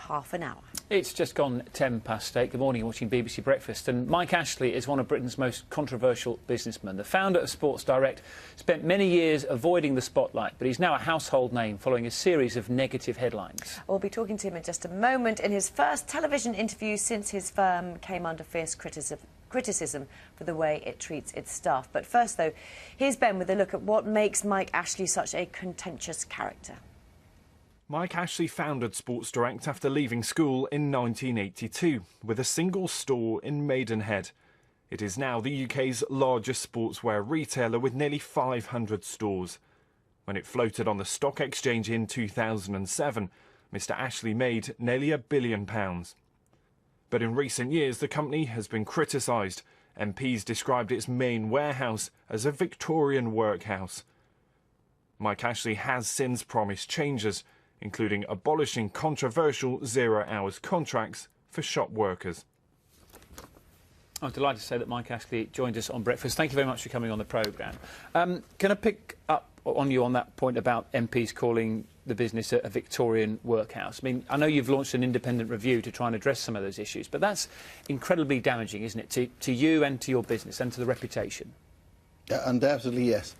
half an hour. It's just gone 8:10. Good morning, you're watching BBC Breakfast. And Mike Ashley is one of Britain's most controversial businessmen. The founder of Sports Direct spent many years avoiding the spotlight, but he's now a household name following a series of negative headlines. We'll be talking to him in just a moment in his first television interview since his firm came under fierce criticism for the way it treats its staff. But first, though, here's Ben with a look at what makes Mike Ashley such a contentious character. Mike Ashley founded Sports Direct after leaving school in 1982 with a single store in Maidenhead. It is now the UK's largest sportswear retailer with nearly 500 stores. When it floated on the stock exchange in 2007, Mr Ashley made nearly £1 billion. But in recent years, the company has been criticised. MPs described its main warehouse as a Victorian workhouse. Mike Ashley has since promised changes, including abolishing controversial zero-hours contracts for shop workers. I'm delighted to say that Mike Ashley joined us on Breakfast. Thank you very much for coming on the programme. Can I pick up on you on that point about MPs calling the business a Victorian workhouse? I mean, I know you've launched an independent review to try and address some of those issues, but that's incredibly damaging, isn't it, to you and to your business and to the reputation? Yeah, undoubtedly, yes.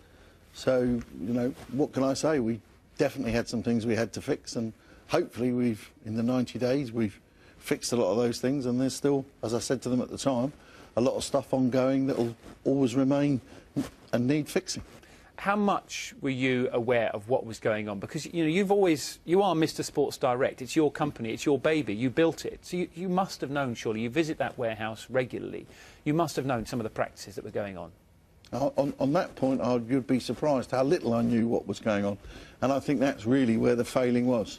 So, you know, what can I say? We definitely had some things we had to fix, and hopefully in the 90 days, we've fixed a lot of those things, and there's still, as I said to them at the time, a lot of stuff ongoing that will always remain and need fixing. How much were you aware of what was going on? Because, you know, you are Mr Sports Direct. It's your company, it's your baby, you built it. So you must have known, surely, you visit that warehouse regularly. You must have known some of the practices that were going on. On that point, you'd be surprised how little I knew what was going on. And I think that's really where the failing was.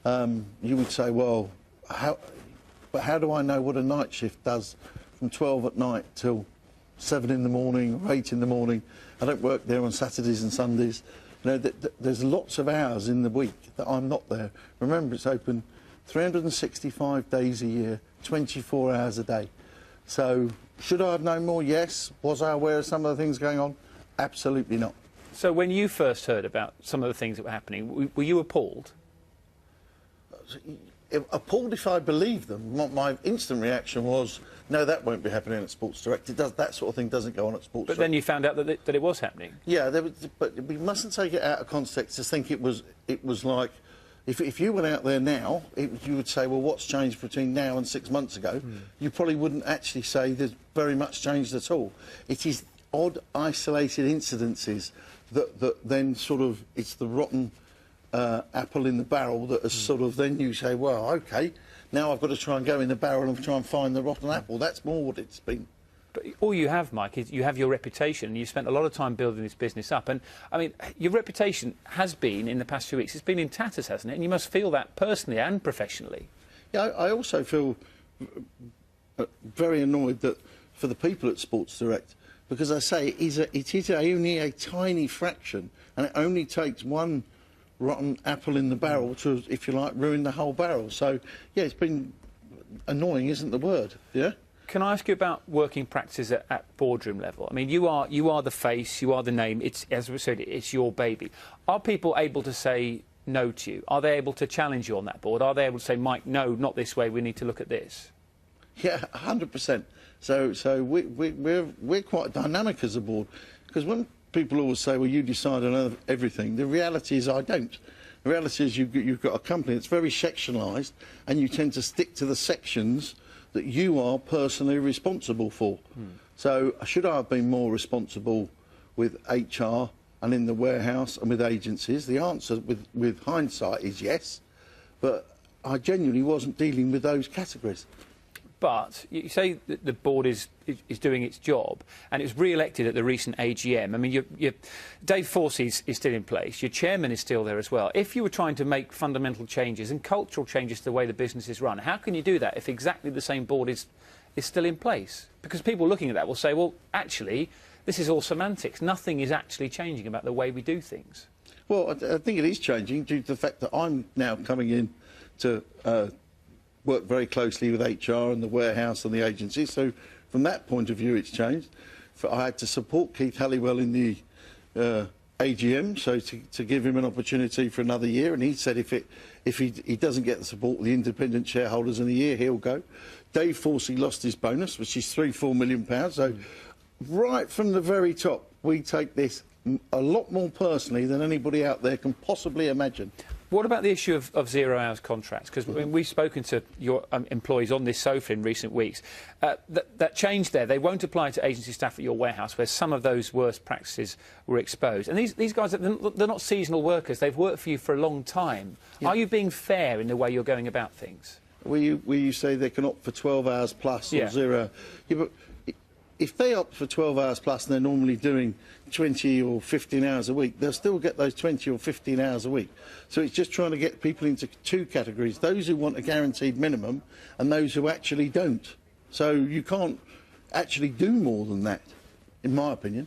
You would say, well, how do I know what a night shift does from 12 at night till 7 in the morning or 8 in the morning? I don't work there on Saturdays and Sundays. You know, there's lots of hours in the week that I'm not there. Remember, it's open 365 days a year, 24 hours a day. So, should I have known more? Yes. Was I aware of some of the things going on? Absolutely not. So when you first heard about some of the things that were happening, were you appalled? Appalled if I believed them. My instant reaction was, no, that won't be happening at Sports Direct. That sort of thing doesn't go on at Sports Direct. But then you found out that it was happening. Yeah, but we mustn't take it out of context to think it was like, if you went out there now, you would say, well, what's changed between now and 6 months ago? You probably wouldn't actually say there's very much changed at all. It is odd, isolated incidences that then sort of, it's the rotten apple in the barrel that has sort of, then you say, well, OK, now I've got to try and go in the barrel and try and find the rotten apple. That's more what it's been. But all you have, Mike, is you have your reputation. You've spent a lot of time building this business up. And, I mean, your reputation has been, in the past few weeks, it's been in tatters, hasn't it? And you must feel that personally and professionally. Yeah, I also feel very annoyed that for the people at Sports Direct, because I say it is only a tiny fraction, and it only takes one rotten apple in the barrel to, if you like, ruin the whole barrel. So, yeah, it's been annoying, isn't the word, yeah? Can I ask you about working practices at boardroom level? I mean, you are the face, you are the name. It's, as we said, it's your baby. Are people able to say no to you? Are they able to challenge you on that board? Are they able to say, Mike, no, not this way, we need to look at this? Yeah, 100%. So we're quite dynamic as a board, because when people always say, well, you decide on everything, the reality is I don't. The reality is you've got a company that's very sectionalised, and you tend to stick to the sections that you are personally responsible for. So should I have been more responsible with HR and in the warehouse and with agencies? The answer with hindsight is yes, but I genuinely wasn't dealing with those categories. But you say that the board is doing its job, and it was re-elected at the recent AGM. I mean, Dave Forsey is still in place. Your chairman is still there as well. If you were trying to make fundamental changes and cultural changes to the way the business is run, how can you do that if exactly the same board is still in place? Because people looking at that will say, well, actually, this is all semantics. Nothing is actually changing about the way we do things. Well, I think it is changing due to the fact that I'm now coming in to work very closely with HR and the warehouse and the agency. So from that point of view, it's changed. I had to support Keith Halliwell in the AGM, so to give him an opportunity for another year, and he said if he doesn't get the support of the independent shareholders in a year, he'll go. Dave Forsey lost his bonus, which is £3-4 million. So right from the very top, we take this a lot more personally than anybody out there can possibly imagine. What about the issue of 0 hours contracts? Because we've spoken to your employees on this sofa in recent weeks. That change there, they won't apply to agency staff at your warehouse where some of those worst practices were exposed. And these guys, they're not seasonal workers. They've worked for you for a long time. Yeah. Are you being fair in the way you're going about things? Will you say they can opt for 12 hours plus or 0? Yeah, but if they opt for 12 hours plus and they're normally doing 20 or 15 hours a week, they'll still get those 20 or 15 hours a week. So it's just trying to get people into two categories, those who want a guaranteed minimum and those who actually don't. So you can't actually do more than that, in my opinion.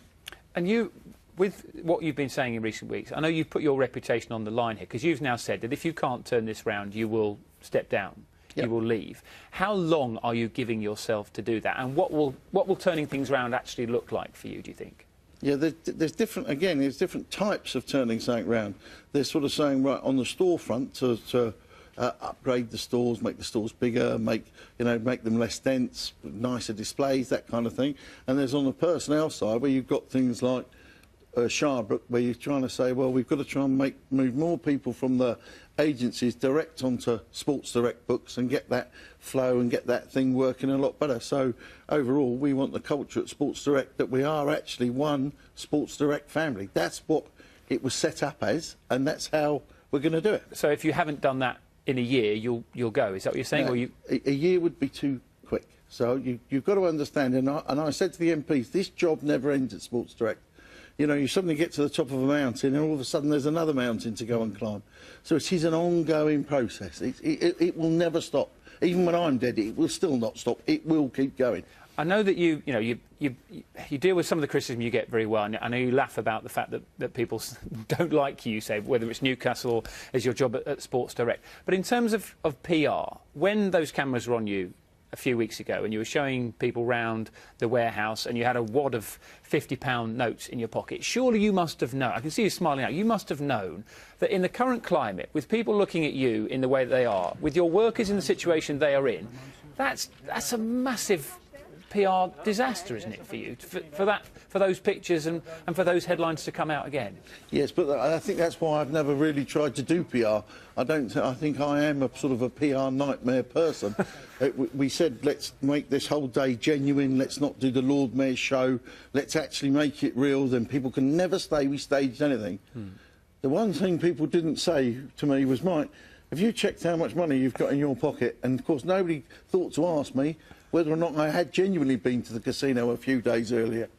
And you, with what you've been saying in recent weeks, I know you've put your reputation on the line here, because you've now said that if you can't turn this round, you will step down. Yep. You will leave. How long are you giving yourself to do that? And what will turning things around actually look like for you, do you think? Yeah, there's different types of turning something round. They're sort of saying, right, on the storefront to upgrade the stores, make the stores bigger, make them less dense, nicer displays, that kind of thing. And there's on the personnel side where you've got things like Shirebrook, where you're trying to say, well, we've got to try and move more people from the agencies direct onto Sports Direct books and get that flow and get that thing working a lot better. So overall, we want the culture at Sports Direct that we are actually one Sports Direct family. That's what it was set up as, and that's how we're going to do it. So if you haven't done that in a year, you'll go. Is that what you're saying? No, or a year would be too quick. So you've got to understand, and I said to the MPs, this job never ends at Sports Direct. You know, you suddenly get to the top of a mountain and all of a sudden there's another mountain to go and climb. So it is an ongoing process. It will never stop. Even when I'm dead, it will still not stop. It will keep going. I know that you deal with some of the criticism you get very well. And I know you laugh about the fact that people don't like you, say, whether it's Newcastle or as your job at Sports Direct. But in terms of PR, when those cameras were on you a few weeks ago and you were showing people round the warehouse and you had a wad of £50 notes in your pocket, surely you must have known, I can see you smiling out, you must have known that in the current climate, with people looking at you in the way that they are, with your workers in the situation they are in, that's a massive PR disaster, isn't it, for you, for those pictures and for those headlines to come out again? Yes, but I think that's why I've never really tried to do PR. I think I am a sort of a PR nightmare person. We said, let's make this whole day genuine, let's not do the Lord Mayor's show, let's actually make it real, then people can never say we staged anything. The one thing people didn't say to me was, Mike, have you checked how much money you've got in your pocket? And of course nobody thought to ask me whether or not I had genuinely been to the casino a few days earlier.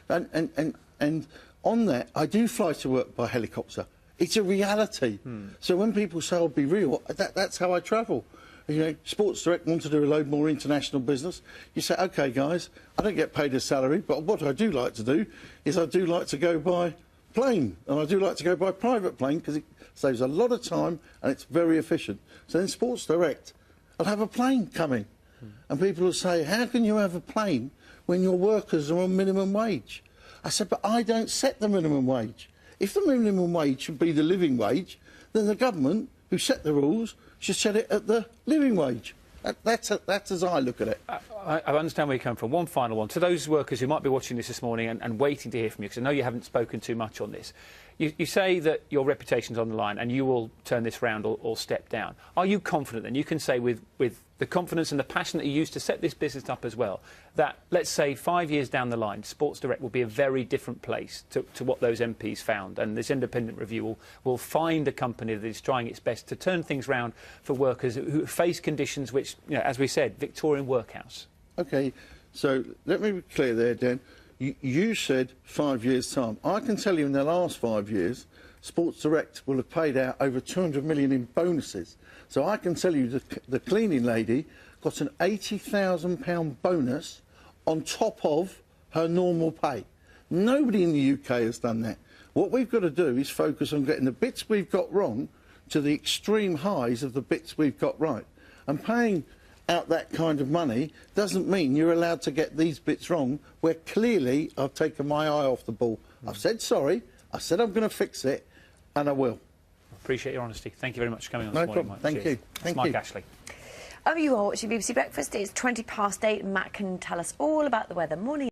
And on that, I do fly to work by helicopter. It's a reality. So when people say, I'll be real, that's how I travel. You know, Sports Direct want to do a load more international business. You say, OK, guys, I don't get paid a salary, but what I do like to do is I do like to go by plane, and I do like to go by private plane because it saves a lot of time and it's very efficient. So in Sports Direct, I'll have a plane coming. And people will say, how can you have a plane when your workers are on minimum wage? I said, but I don't set the minimum wage. If the minimum wage should be the living wage, then the government, who set the rules, should set it at the living wage. That's as I look at it. I understand where you come from. One final one. To those workers who might be watching this morning and waiting to hear from you, because I know you haven't spoken too much on this. You say that your reputation's on the line and you will turn this round or step down. Are you confident then? You can say with the confidence and the passion that you used to set this business up as well, that, let's say, 5 years down the line, Sports Direct will be a very different place to what those MPs found, and this independent review will find a company that is trying its best to turn things round for workers who face conditions which, you know, as we said, Victorian workhouse. OK, so let me be clear there, Dan. You said 5 years' time. I can tell you in the last 5 years, Sports Direct will have paid out over 200 million in bonuses. So I can tell you the cleaning lady got an £80,000 bonus on top of her normal pay. Nobody in the UK has done that. What we've got to do is focus on getting the bits we've got wrong to the extreme highs of the bits we've got right. And paying out that kind of money doesn't mean you're allowed to get these bits wrong where clearly I've taken my eye off the ball. I've said sorry, I said I'm going to fix it, and I will. Appreciate your honesty. Thank you very much for coming on No this morning, problem. Mike. Thank you. That's Thank Mike you. Ashley. You are watching BBC Breakfast. It's 8:20. Matt can tell us all about the weather. Morning.